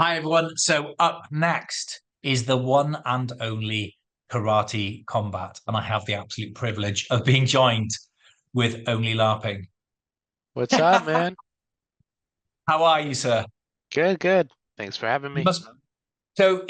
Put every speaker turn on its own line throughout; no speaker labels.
Hi, everyone. So up next is the one and only Karate Combat, and I have the absolute privilege of being joined with only Larpin.
What's up, man?
How are you, sir?
Good, good. Thanks for having
You
me.
must. So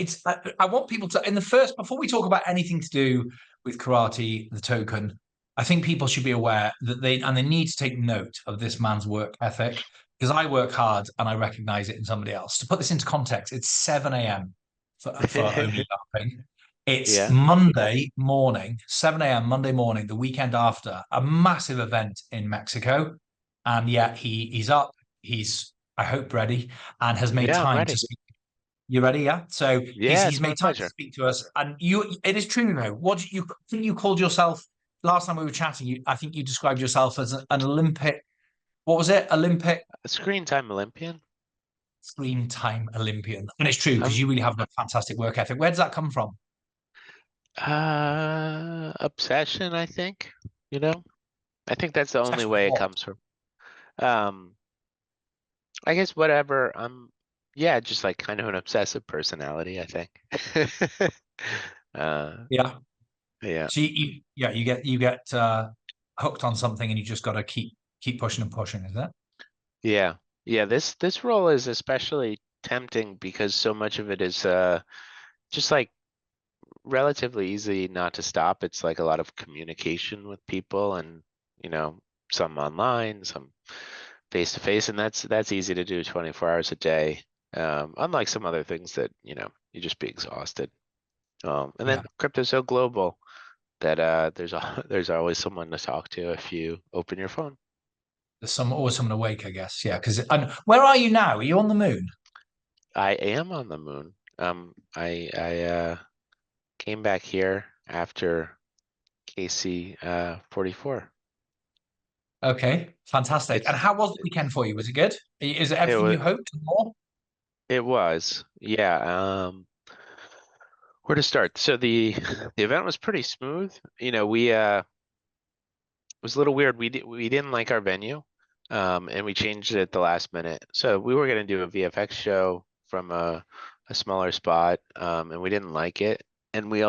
I want people to in the first before we talk about anything to do with karate, the token. I think people should be aware that they need to take note of this man's work ethic because I work hard and I recognize it in somebody else. To put this into context, it's 7 a.m. for only laughing. It's
Yeah,
Monday morning, 7 a.m. Monday morning, the weekend after a massive event in Mexico. And yet he's up, he's I hope ready, and has made
yeah, I'm
time to
ready.
speak. You ready? Yeah. So
Yeah,
he's
it's my
made time to
pleasure.
speak to us, and it is true though. What did you I think you called yourself last time we were chatting? I think you described yourself as an Olympic. What was it? Olympic
A screen time Olympian.
screen time Olympian, and it's true because
I'm
you really have a fantastic work ethic. Where does that come from?
obsession, I think. You know, I think that's the only
Obsession with
way it
what?
comes from. Um, I guess whatever. Yeah, just like kind of an obsessive personality, I think. Uh,
Yeah.
yeah,
So yeah, you get hooked on something, and you just got to keep pushing and pushing. Is that?
yeah, yeah. This role is especially tempting because so much of it is just like relatively easy not to stop. It's like a lot of communication with people and, you know, some online, some face to face, and that's easy to do 24 hours a day. Unlike some other things that, you just be exhausted. And
Yeah.
then crypto's so global that there's always someone to talk to if you open your phone.
There's always someone awake, I guess. Yeah. Because and where are you now? Are you on the moon?
I am on the moon. I came back here after KC 44.
Okay, fantastic. And
It's
how was the weekend for you? Was it good? Is it
it
everything
was
you hoped and more?
It was, yeah. Where to start? So the event was pretty smooth. We it was a little weird. We didn't like our venue, and we changed it at the last minute. So we were gonna do a VFX show from a smaller spot, and we didn't like it. And we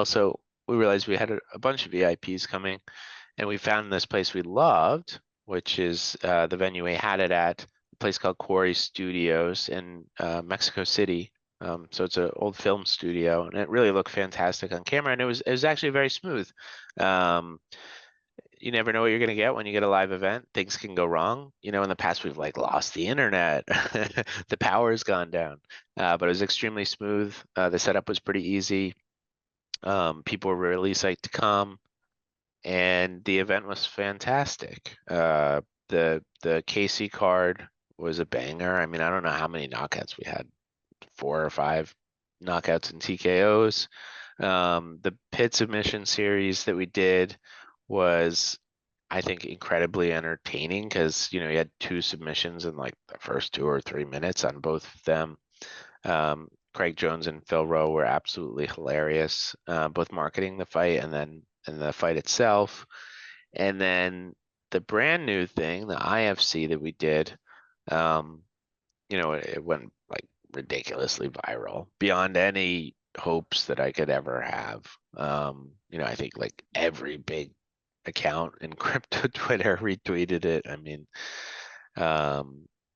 realized we had a bunch of VIPs coming, and we found this place we loved, which is the venue we had it at, a place called Quarry Studios in Mexico City. So it's an old film studio, and it really looked fantastic on camera, and it was actually very smooth. Um, you never know what you're gonna get when you get a live event. Things can go wrong. In the past we've like lost the internet, the power's gone down, but it was extremely smooth. The setup was pretty easy. People were really psyched to come and the event was fantastic. The KC card was a banger. I mean, I don't know how many knockouts we had, 4 or 5 knockouts and TKOs. The pit submission series that we did was, I think, incredibly entertaining because you had 2 submissions in like the first 2 or 3 minutes on both of them. Craig Jones and Phil Rowe were absolutely hilarious, both marketing the fight and the fight itself. And then the brand new thing, the IFC that we did, um, it went like ridiculously viral beyond any hopes that I could ever have. I think like every big account in crypto Twitter retweeted it. I mean,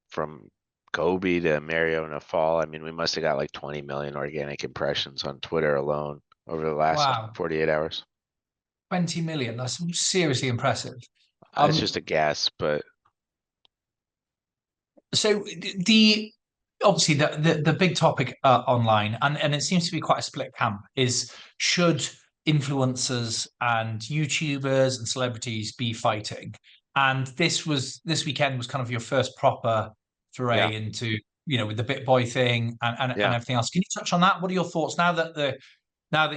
from Kobe to Mario Nafal, I mean, we must have got like 20 million organic impressions on Twitter alone over the last
Wow,
48 hours.
20 million. That's seriously impressive.
It's
Um,
just a guess, but
so the obviously the big topic online, and it seems to be quite a split camp, is should influencers and YouTubers and celebrities be fighting? And this weekend was kind of your first proper
yeah,
foray into, with the BitBoy thing and
yeah.
everything else. Can you touch on that? What are your thoughts now that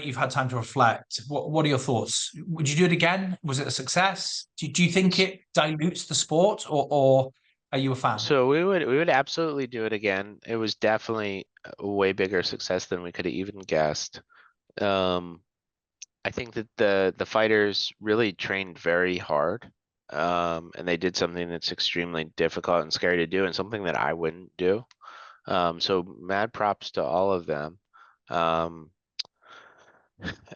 you've had time to reflect? What are your thoughts? Would you do it again? Was it a success? Do you think
S-
it dilutes the sport, or are you a fan?
So we would absolutely do it again. It was definitely a way bigger success than we could have even guessed. Um, I think that the fighters really trained very hard, and they did something that's extremely difficult and scary to do, and something that I wouldn't do. So mad props to all of them. Um,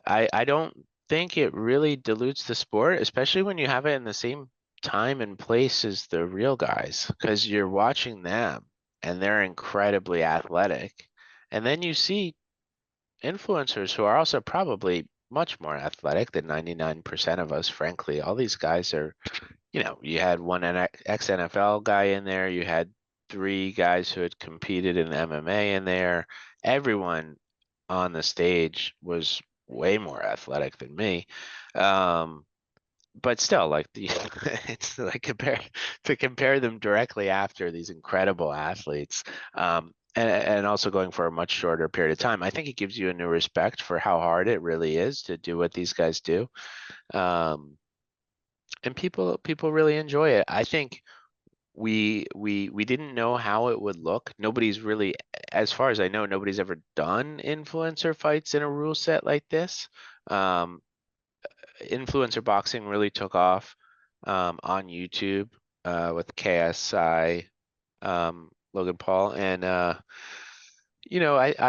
I don't think it really dilutes the sport, especially when you have it in the same time and place as the real guys, because you're watching them and they're incredibly athletic. And then you see influencers who are also probably much more athletic than 99% of us, frankly. All these guys are, you had one ex-NFL guy in there, you had three guys who had competed in MMA in there. Everyone on the stage was way more athletic than me. Um, but still, like it's like compare them directly after these incredible athletes, and also going for a much shorter period of time. I think it gives you a new respect for how hard it really is to do what these guys do, and people really enjoy it. I think we didn't know how it would look. Nobody's really, as far as I know, nobody's ever done influencer fights in a rule set like this. Um, Influencer boxing really took off on YouTube with KSI, Logan Paul, and I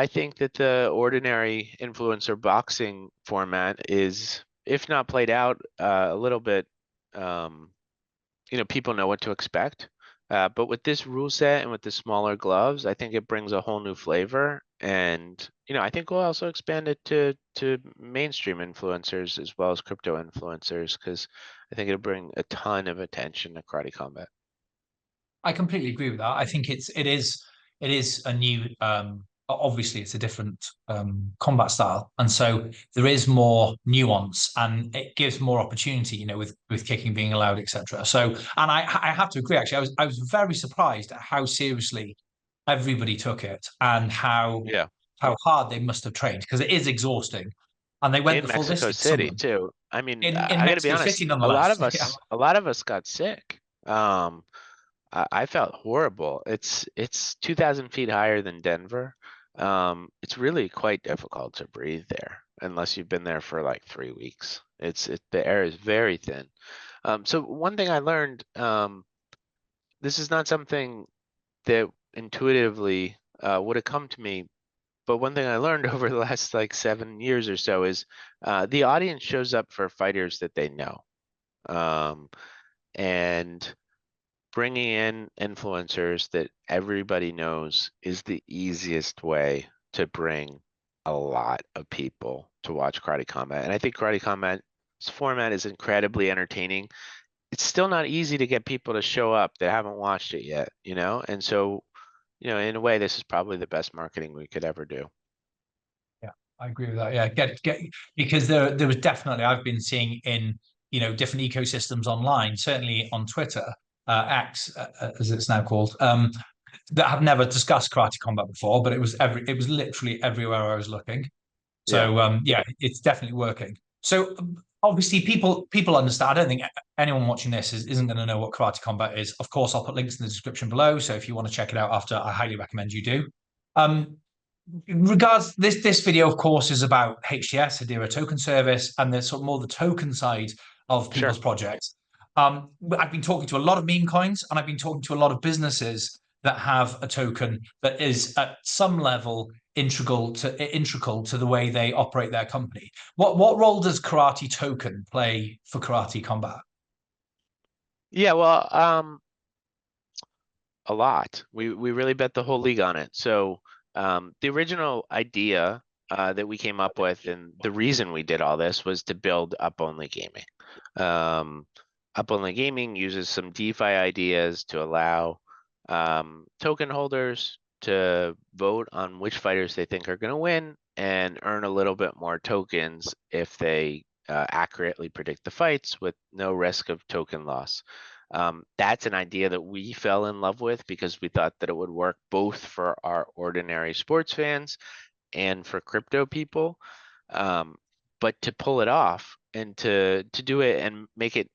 think that the ordinary influencer boxing format is, if not played out a little bit, um, people know what to expect. But with this rule set and with the smaller gloves, I think it brings a whole new flavor. And, I think we'll also expand it to mainstream influencers as well as crypto influencers, because I think it'll bring a ton of attention to karate combat.
I completely agree with that. I think it is a new obviously it's a different combat style, and so there is more nuance and it gives more opportunity, with kicking being allowed, etc. So, and I have to agree. Actually, I was very surprised at how seriously everybody took it and how
Yeah.
how hard they must have trained, because it is exhausting, and they went
In
the full
Mexico
distance. Some of
City
them
too. I mean,
in
I got to be
Mexico
honest.
City,
A lot
nonetheless.
of
Yeah.
us, a lot of us got sick. I felt horrible. It's 2,000 feet higher than Denver. It's really quite difficult to breathe there unless you've been there for like 3 weeks. The air is very thin. So one thing I learned, this is not something that intuitively would have come to me, but one thing I learned over the last like 7 years or so is the audience shows up for fighters that they know. Um, and bringing in influencers that everybody knows is the easiest way to bring a lot of people to watch Karate Combat. And I think Karate Combat's format is incredibly entertaining. It's still not easy to get people to show up that haven't watched it yet, And so, in a way, this is probably the best marketing we could ever do.
Yeah, I agree with that. Yeah, get because there was definitely, I've been seeing in different ecosystems online, certainly on Twitter, X as it's now called, that have never discussed karate combat before, but it was literally everywhere I was looking.
Yeah,
So yeah, it's definitely working. So obviously people understand. I don't think anyone watching this isn't going to know what karate combat is. Of course, I'll put links in the description below. So if you want to check it out after, I highly recommend you do. Um, in regards, this video, of course, is about HTS, Hedera Token Service, and the sort of more the token side of
sure.
people's projects. I've been talking to a lot of meme coins, and I've been talking to a lot of businesses that have a token that is at some level integral to the way they operate their company. What role does Karate Token play for Karate Combat?
Yeah, well, a lot. We really bet the whole league on it. So the original idea that we came up with, and the reason we did all this, was to build up-only gaming. Um, Up-only gaming uses some DeFi ideas to allow token holders to vote on which fighters they think are going to win and earn a little bit more tokens if they accurately predict the fights with no risk of token loss. That's an idea that we fell in love with because we thought that it would work both for our ordinary sports fans and for crypto people. But to pull it off and to do it and make it,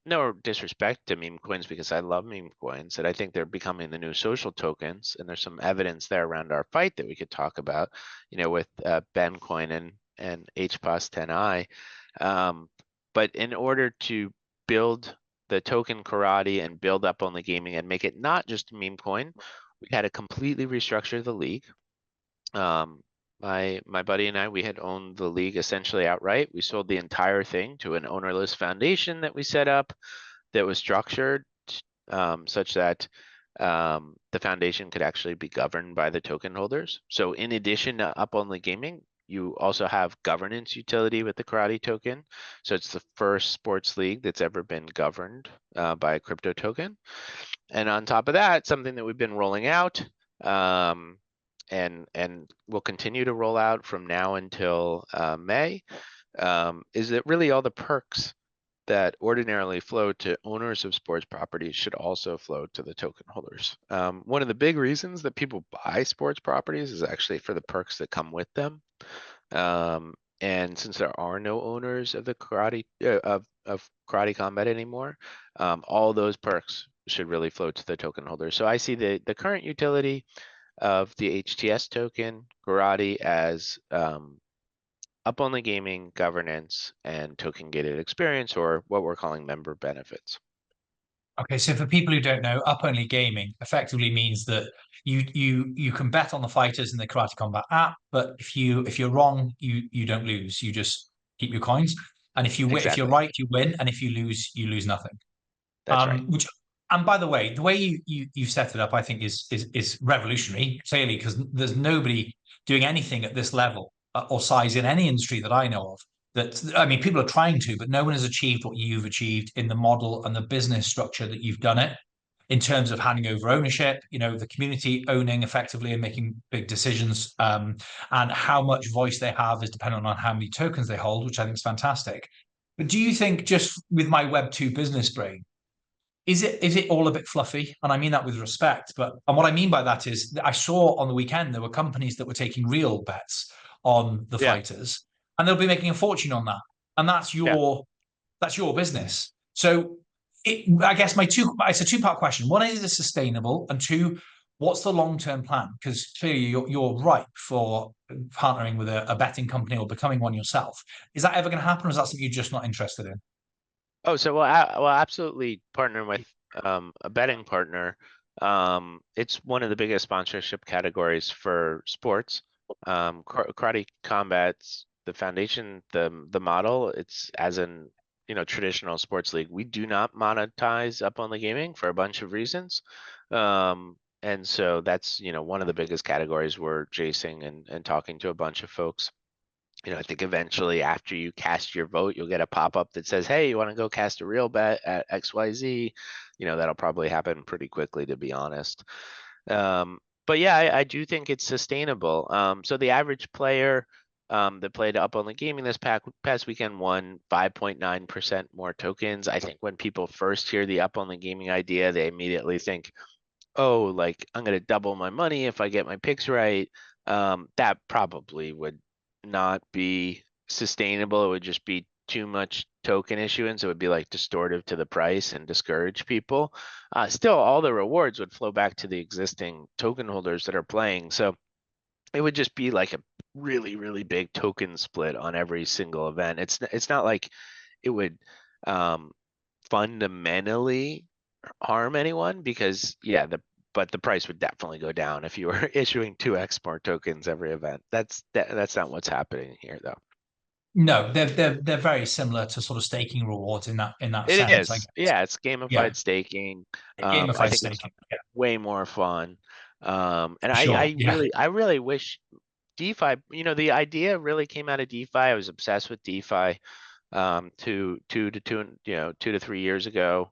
no disrespect to meme coins, because I love meme coins and I think they're becoming the new social tokens, and there's some evidence there around our fight that we could talk about, with Ben Coin and HPOS 10i. But in order to build the token karate and build up only gaming and make it not just a meme coin, we had to completely restructure the league. My buddy and I, we had owned the league essentially outright. We sold the entire thing to an ownerless foundation that we set up that was structured such that the foundation could actually be governed by the token holders. So in addition to up only gaming, you also have governance utility with the Karate token. So it's the first sports league that's ever been governed by a crypto token. And on top of that, something that we've been rolling out and we'll continue to roll out from now until May is that really all the perks that ordinarily flow to owners of sports properties should also flow to the token holders. One of the big reasons that people buy sports properties is actually for the perks that come with them. And since there are no owners of the karate of karate combat anymore, all those perks should really flow to the token holders. So I see the current utility of the HTS token karate as up only gaming, governance, and token gated experience, or what we're calling member benefits.
Okay, so for people who don't know, up only gaming effectively means that you can bet on the fighters in the Karate Combat app, but if you're wrong, you don't lose. You just keep your coins, and if you're
Exactly.
right, you win, and if you lose nothing.
That's right.
Which, and by the way you set it up, I think is revolutionary, clearly, because there's nobody doing anything at this level or size in any industry that I know of. That, I mean, people are trying to, but no one has achieved what you've achieved in the model and the business structure that you've done it in terms of handing over ownership, the community owning effectively and making big decisions, and how much voice they have is dependent on how many tokens they hold, which I think is fantastic. But do you think, just with my Web2 business brain, is it all a bit fluffy? And I mean that with respect. And what I mean by that is that I saw on the weekend there were companies that were taking real bets on the fighters, and they'll be making a fortune on that. And that's your business. So I guess it's a two-part question. One, is it sustainable? And two, what's the long-term plan? Because clearly you're ripe for partnering with a betting company or becoming one yourself. Is that ever going to happen, or is that something you're just not interested in?
Oh, so we'll absolutely partner with a betting partner. It's one of the biggest sponsorship categories for sports. Karate Combat's the foundation, the model. It's as in traditional sports league. We do not monetize up on the gaming for a bunch of reasons. And so that's one of the biggest categories we're chasing and talking to a bunch of folks. I think eventually after you cast your vote, you'll get a pop-up that says, hey, you want to go cast a real bet at XYZ? That'll probably happen pretty quickly, to be honest. But yeah, I do think it's sustainable. So the average player that played up on the gaming this past weekend won 5.9% more tokens. I think when people first hear the up on the gaming idea, they immediately think, oh, like I'm going to double my money if I get my picks right. That probably would not be sustainable. It would just be too much token issuance. It would be like distortive to the price and discourage people. Still, all the rewards would flow back to the existing token holders that are playing. So it would just be like a really, really big token split on every single event. It's not like it would fundamentally harm anyone, because but the price would definitely go down if you were issuing 2x more tokens every event. That's not what's happening here, though.
No, they're very similar to sort of staking rewards in that
It
sense, I
is,
guess.
yeah, it's gamified staking. I
Gamified
think it's
staking.
way more fun. And
Sure. Yeah.
I really wish DeFi, the idea really came out of DeFi. I was obsessed with DeFi 2 to 3 years ago,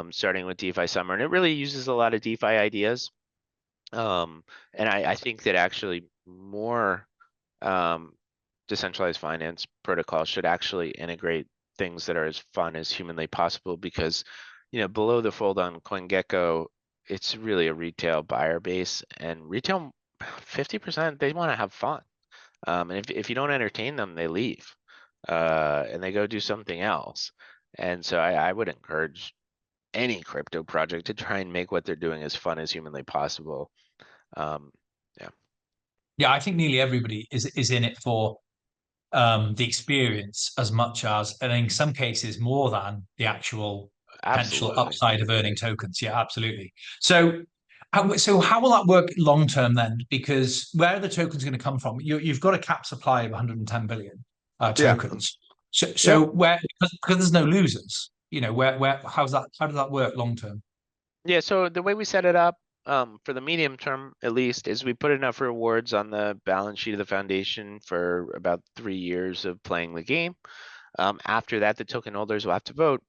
starting with DeFi Summer, and it really uses a lot of DeFi ideas. And I think that actually more decentralized finance protocols should actually integrate things that are as fun as humanly possible, because below the fold on CoinGecko, it's really a retail buyer base, and retail 50% they want to have fun. And if you don't entertain them, they leave and they go do something else. And so I would encourage any crypto project to try and make what they're doing as fun as humanly possible. Yeah.
Yeah, I think nearly everybody is in it for the experience as much as, and in some cases more than, the actual potential
Absolutely.
upside of earning tokens. Yeah, absolutely. So So how will that work long term then? Because where are the tokens going to come from? You've got a cap supply of 110 billion
Yeah.
tokens. So
Yep.
where because there's no losers, where how does that work long term?
Yeah, so the way we set it up, for the medium term at least, is we put enough rewards on the balance sheet of the foundation for about 3 years of playing the game. After that, the token holders will have to vote.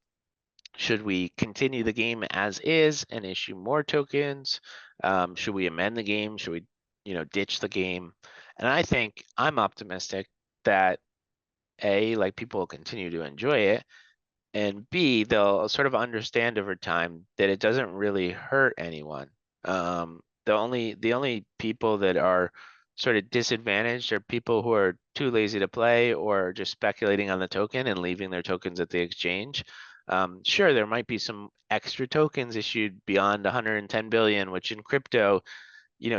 Should we continue the game as is and issue more tokens? Should we amend the game? Should we, ditch the game? And I think I'm optimistic that like people will continue to enjoy it, and B, they'll sort of understand over time that it doesn't really hurt anyone. The only people that are sort of disadvantaged are people who are too lazy to play or just speculating on the token and leaving their tokens at the exchange. Sure, there might be some extra tokens issued beyond 110 billion, which in crypto,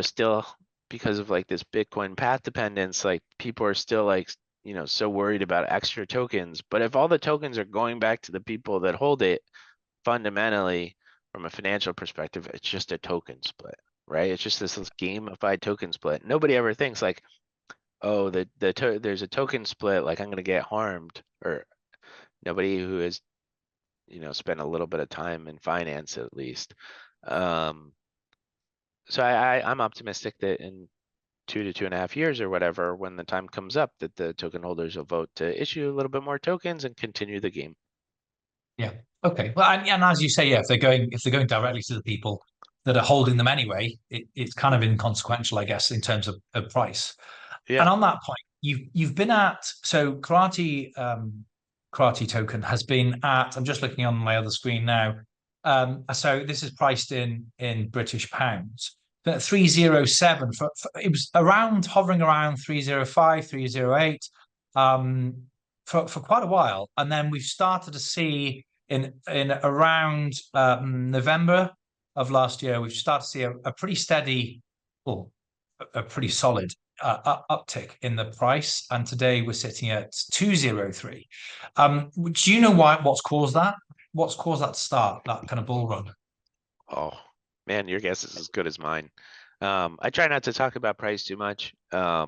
still because of like this Bitcoin path dependence, like people are still like, so worried about extra tokens. But if all the tokens are going back to the people that hold it, fundamentally, from a financial perspective, it's just a token split, right? It's just this gamified token split. Nobody ever thinks like, oh, there's a token split, like I'm gonna get harmed, or nobody who has, spent a little bit of time in finance at least. Um, so I'm optimistic that in 2 to 2.5 years or whatever, when the time comes up, that the token holders will vote to issue a little bit more tokens and continue the game.
Yeah. Okay. Well, and as you say, yeah, if they're going directly to the people that are holding them anyway, it's kind of inconsequential, I guess, in terms of price. And
Yeah.
on that point, you've been at so karate token has been at. I'm just looking on my other screen now. So this is priced in British pounds. But 307 for it was around hovering around 305, 308 for quite a while. And then we've started to see in around November of last year, we've started to see a pretty steady, well, a pretty solid uptick in the price, and today we're sitting at 203. Do you know what's caused that? What's caused that to start that kind of bull run?
Oh, man, your guess is as good as mine. I try not to talk about price too much. Or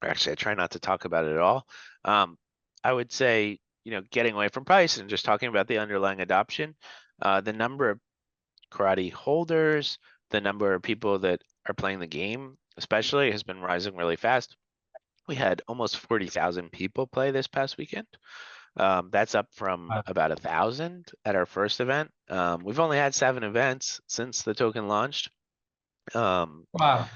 actually, I try not to talk about it at all. I would say, getting away from price and just talking about the underlying adoption, the number of karate holders, the number of people that are playing the game, especially, has been rising really fast. We had almost 40,000 people play this past weekend. That's up from
Uh,
about 1,000 at our first event. We've only had 7 events since the token launched. Um,
wow.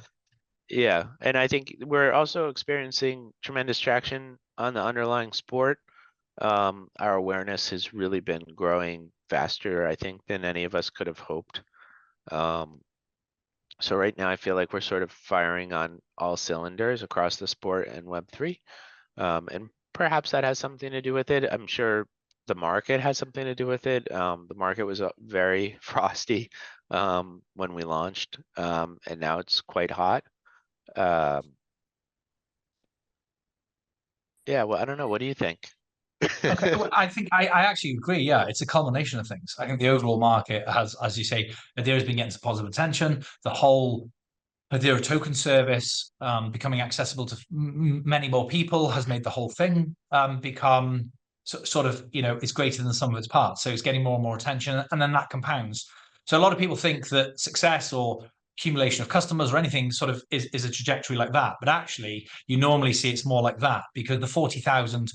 yeah, and I think we're also experiencing tremendous traction on the underlying sport. Our awareness has really been growing faster, I think, than any of us could have hoped. Um, so right now, I feel like we're sort of firing on all cylinders across the sport and Web3. And perhaps that has something to do with it. I'm sure the market has something to do with it. The market was very frosty when we launched, and now it's quite hot. Um, yeah, well, I don't know. What do you think?
Okay, well, I think I actually agree. Yeah, it's a culmination of things. I think the overall market has, as you say, Hedera's been getting some positive attention. The whole Hedera token service becoming accessible to many more people has made the whole thing become sort of, it's greater than the sum of its parts. So it's getting more and more attention, and then that compounds. So a lot of people think that success or accumulation of customers or anything sort of is a trajectory like that. But actually, you normally see it's more like that because the 40,000,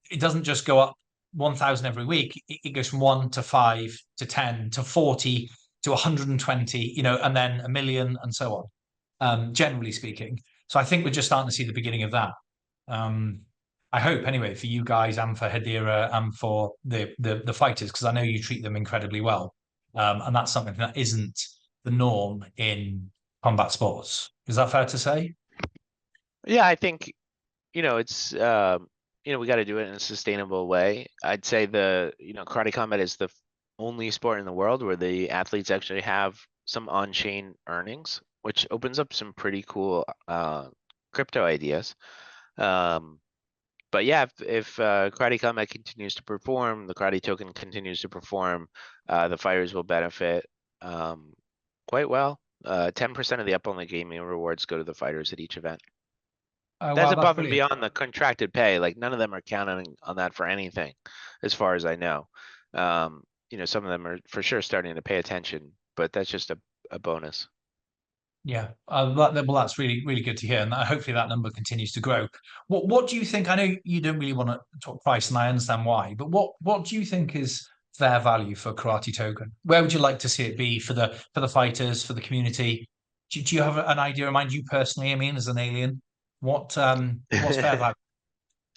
it doesn't just go up 1,000 every week. It goes from 1 to 5 to 10 to 40 to 120, and then a million and so on, generally speaking. So I think we're just starting to see the beginning of that. I hope anyway for you guys and for Hedera and for the fighters, because I know you treat them incredibly well. And that's something that isn't the norm in combat sports. Is that fair to say?
Yeah, I think, it's we got to do it in a sustainable way. I'd say karate combat is the only sport in the world where the athletes actually have some on-chain earnings, which opens up some pretty cool crypto ideas. But yeah, if karate combat continues to perform, the karate token continues to perform, the fighters will benefit quite well. 10% of the up-only gaming rewards go to the fighters at each event.
Oh
That's
wow, that's
above and
brilliant.
beyond the contracted pay. Like none of them are counting on that for anything, as far as I know. Some of them are for sure starting to pay attention, but that's just a bonus.
Yeah, well, that's really, really good to hear, and hopefully that number continues to grow. What do you think? I know you don't really want to talk price, and I understand why, but what do you think is fair value for Karate Token? Where would you like to see it be for the fighters, for the community? Do you have an idea in mind? You personally, I mean, as an alien, what's fair value?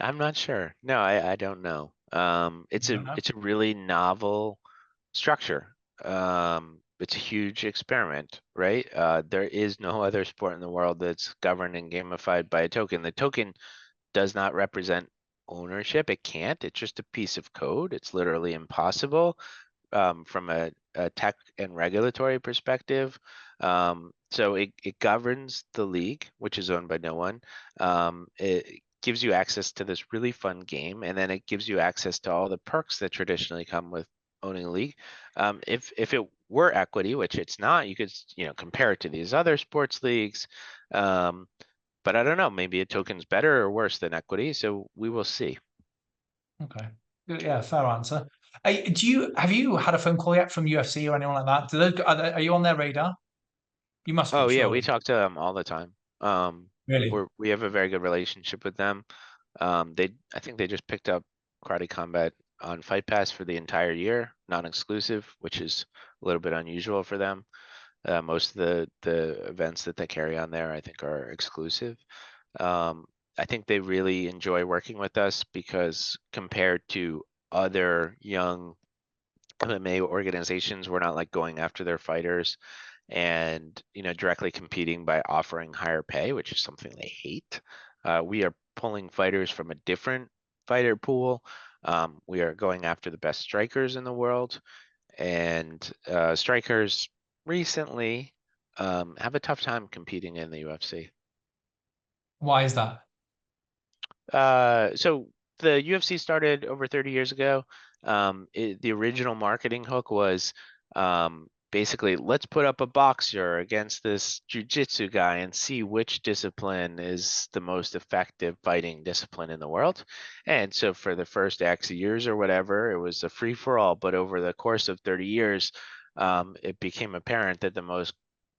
I'm not sure. No, I don't know.
You don't know?
It's a really novel structure. It's a huge experiment, right? There is no other sport in the world that's governed and gamified by a token. The token does not represent ownership. It can't. It's just a piece of code. It's literally impossible from a tech and regulatory perspective. So it governs the league, which is owned by no one. It gives you access to this really fun game, and then it gives you access to all the perks that traditionally come with owning a league. If it were equity, which it's not, you could compare it to these other sports leagues. But I don't know, maybe a token's better or worse than equity, so we will see.
Okay, yeah, fair answer. Have you had a phone call yet from UFC or anyone like that? Are you on their radar? You must be,
Oh yeah, we
surely.
talk to them all the time.
Really?
We have a very good relationship with them. I think they just picked up Karate Combat on Fight Pass for the entire year, non-exclusive, which is a little bit unusual for them. Most of the events that they carry on there, I think, are exclusive. I think they really enjoy working with us because compared to other young MMA organizations, we're not like going after their fighters and directly competing by offering higher pay, which is something they hate. We are pulling fighters from a different fighter pool. We are going after the best strikers in the world, and strikers recently have a tough time competing in the UFC.
Why is that?
So the UFC started over 30 years ago. The original marketing hook was basically, let's put up a boxer against this jujitsu guy and see which discipline is the most effective fighting discipline in the world. And so for the first X years or whatever, it was a free for all. But over the course of 30 years, it became apparent that the most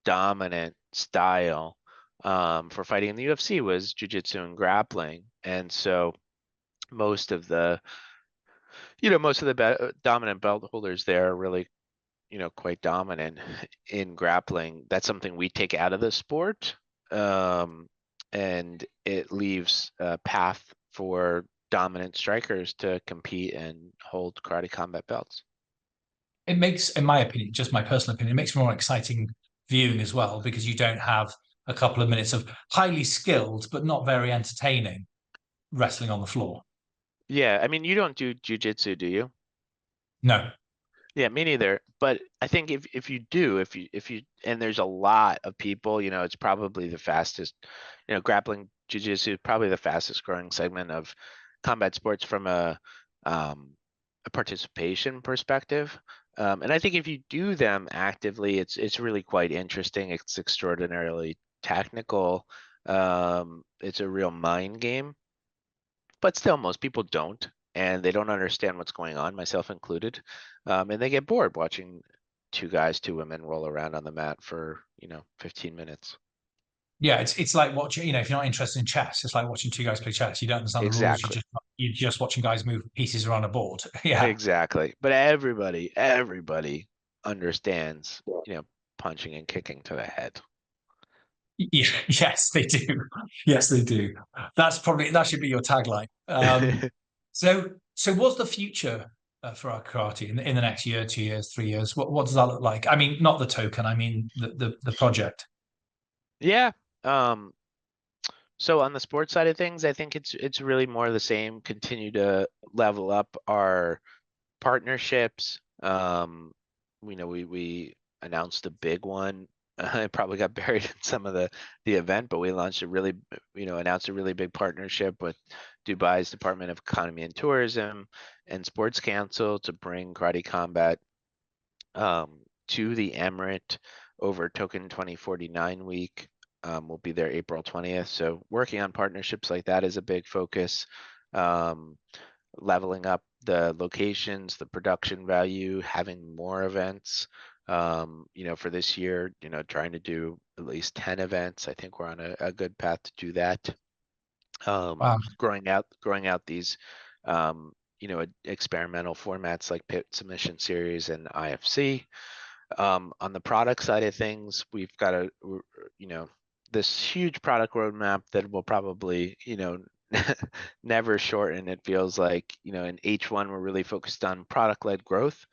dominant style for fighting in the UFC was jujitsu and grappling. And so most of the, dominant belt holders there are really, quite dominant in grappling. That's something we take out of the sport. Um, and it leaves a path for dominant strikers to compete and hold karate combat belts.
It makes, in my opinion, just my personal opinion, it makes more exciting viewing as well because you don't have a couple of minutes of highly skilled but not very entertaining wrestling on the floor.
Yeah, I mean, you don't do jujitsu, do you?
No.
Yeah, me neither. But I think if you do, and there's a lot of people, it's probably the fastest, grappling jiu-jitsu is probably the fastest growing segment of combat sports from a participation perspective. And I think if you do them actively, it's really quite interesting. It's extraordinarily technical. It's a real mind game, but still most people don't, and they don't understand what's going on, myself included. And they get bored watching two women roll around on the mat for 15 minutes.
Yeah, it's like watching, if you're not interested in chess, it's like watching two guys play chess. You don't understand the rules.
Exactly.
You're just watching guys move pieces around a board. Yeah.
Exactly. But everybody understands, punching and kicking to the head.
Yes, they do. Yes, they do. That should be your tagline. So what's the future for our karate in the next year, 2 years, 3 years? What does that look like? I mean, not the token. I mean the project.
Yeah. Um, so on the sports side of things, I think it's really more of the same. Continue to level up our partnerships. We announced a big one. It probably got buried in some of the event, but we launched announced a really big partnership with Dubai's Department of Economy and Tourism and Sports Council to bring Karate Combat to the Emirate over Token 2049 week. We'll be there April 20th. So working on partnerships like that is a big focus. Leveling up the locations, the production value, having more events. For this year, trying to do at least 10 events. I think we're on a good path to do that.
Wow.
Growing out these, experimental formats like pit submission series and IFC. On the product side of things, we've got this huge product roadmap that will probably, never shorten. It feels like, in H1, we're really focused on product-led growth.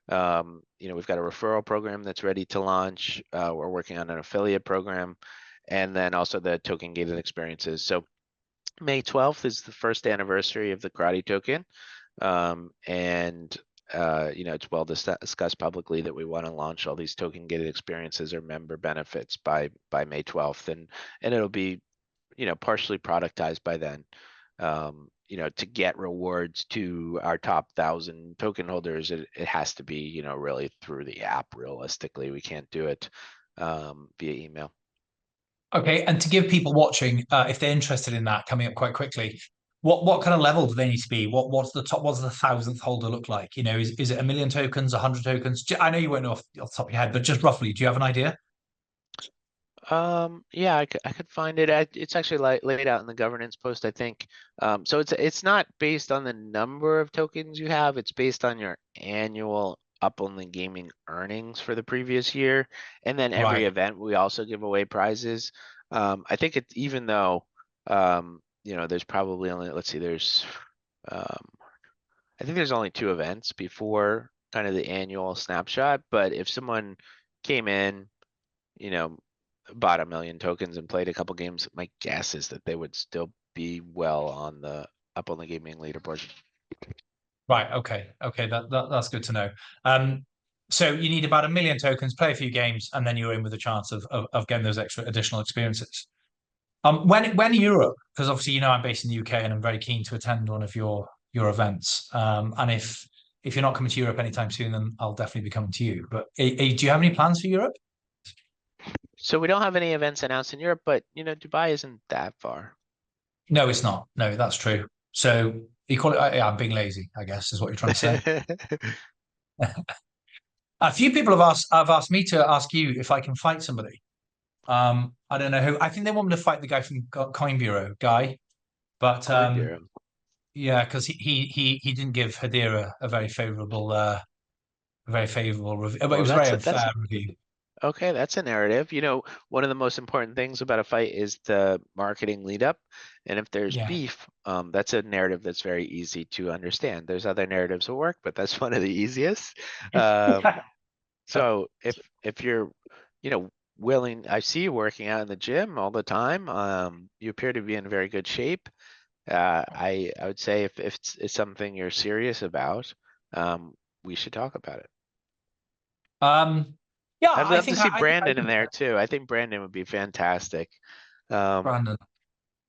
We've got a referral program that's ready to launch. We're working on an affiliate program, and then also the token gated experiences. So May 12th is the first anniversary of the Karate token. It's well discussed publicly that we want to launch all these token gated experiences or member benefits by May 12th, and it'll be partially productized by then. To get rewards to our top 1,000 token holders, it has to be really through the app. Realistically, we can't do it via email.
Okay, and to give people watching, if they're interested in that coming up quite quickly, what kind of level do they need to be? What's the 1,000th holder look like? Is it 1 million tokens, 100 tokens? I know you won't know off the top of your head, but just roughly, do you have an idea?
Yeah, I could find it. It's actually laid out in the governance post, I think. So it's not based on the number of tokens you have. It's based on your annual up-only gaming earnings for the previous year, and then every
Right.
event we also give away prizes. I think it's even though there's probably only, let's see, I think there's only 2 events before kind of the annual snapshot. But if someone came in, bought 1 million tokens and played a couple games, my guess is that they would still be well on the up on the gaming leaderboard.
Right. Okay. That's good to know. So you need about 1 million tokens, play a few games, and then you're in with a chance of getting those extra additional experiences. When Europe, because obviously I'm based in the UK and I'm very keen to attend one of your events. And if you're not coming to Europe anytime soon, then I'll definitely be coming to you. But do you have any plans for Europe?
So we don't have any events announced in Europe, but Dubai isn't that far.
No, it's not. No, that's true. So you call it, I'm being lazy, I guess, is what you're trying to say. A few people have asked me to ask you if I can fight somebody. I don't know who. I think they want me to fight the guy from Coin Bureau, Guy. But
Coin Bureau.
yeah, because he didn't give Hedera a very favorable review. But it
Well,
was a very
that's
unfair review.
okay. That's a narrative. One of the most important things about a fight is the marketing lead up. And if there's
Yeah.
beef, that's a narrative that's very easy to understand. There's other narratives that work, but that's one of the easiest. So if you're, willing, I see you working out in the gym all the time. You appear to be in very good shape. I would say if it's something you're serious about, we should talk about it.
Yeah,
I'd
I
love to
think
see
I
Brandon in
think
there too. I think Brandon would be fantastic. Um,
Brandon.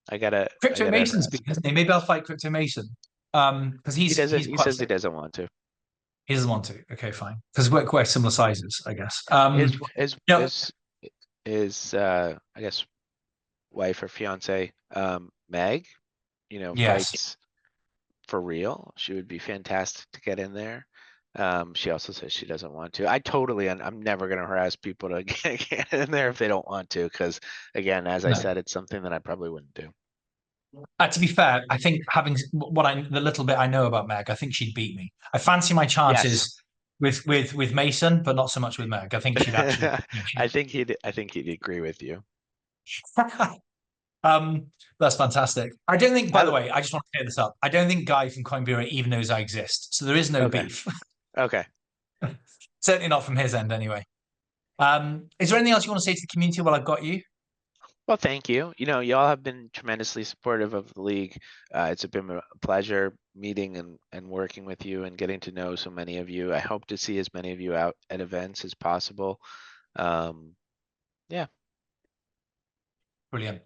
I gotta, I
Crypto
gotta.
Mason's big, isn't he? Maybe I'll fight Crypto Mason. Because
He doesn't.
he's
He
quite
says he
sick.
doesn't want to.
He doesn't want to. Okay, fine. Because we're quite similar sizes, I guess.
His his
No,
his his I guess wife or fiance, Meg,
yes.
fights for real. She would be fantastic to get in there. She also says she doesn't want to. I'm never going to harass people to get in there if they don't want to, because again, as I
No.
said, it's something that I probably wouldn't do.
To be fair, I think having the little bit I know about Meg, I think she'd beat me. I fancy my
Yes.
chances with Mason, but not so much with Meg. I think she'd actually.
I think he'd agree with you.
Um, that's fantastic. I don't think, by the
I,
way, I just want to clear this up. I don't think Guy from Coin Bureau even knows I exist. So there is no
okay.
beef.
Okay.
Certainly not from his end, anyway. Is there anything else you want to say to the community while I've got you?
Well, thank you. Y'all have been tremendously supportive of the league. It's been a pleasure meeting and working with you and getting to know so many of you. I hope to see as many of you out at events as possible. Yeah.
Brilliant.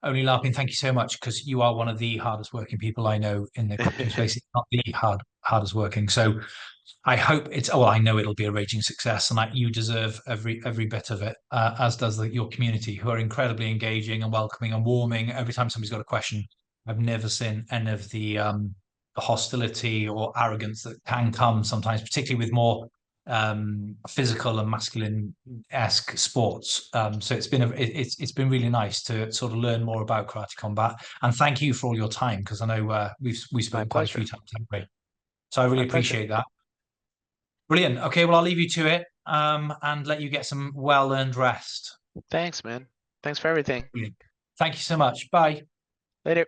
Only Larpin, thank you so much because you are one of the hardest working people I know in the crypto space. If not the hardest working. So I hope it's, well, I know it'll be a raging success, and you deserve every bit of it, as does your community, who are incredibly engaging and welcoming and warming. Every time somebody's got a question, I've never seen any of the hostility or arrogance that can come sometimes, particularly with more physical and masculine-esque sports. So it's been really nice to sort of learn more about karate combat. And thank you for all your time, because I know we've
My
spoken quite a
pleasure.
few times, haven't we? So I really
My pleasure.
appreciate that. Brilliant. Okay, well, I'll leave you to it, and let you get some well-earned rest.
Thanks, man. Thanks for everything.
Brilliant. Thank you so much. Bye.
Later.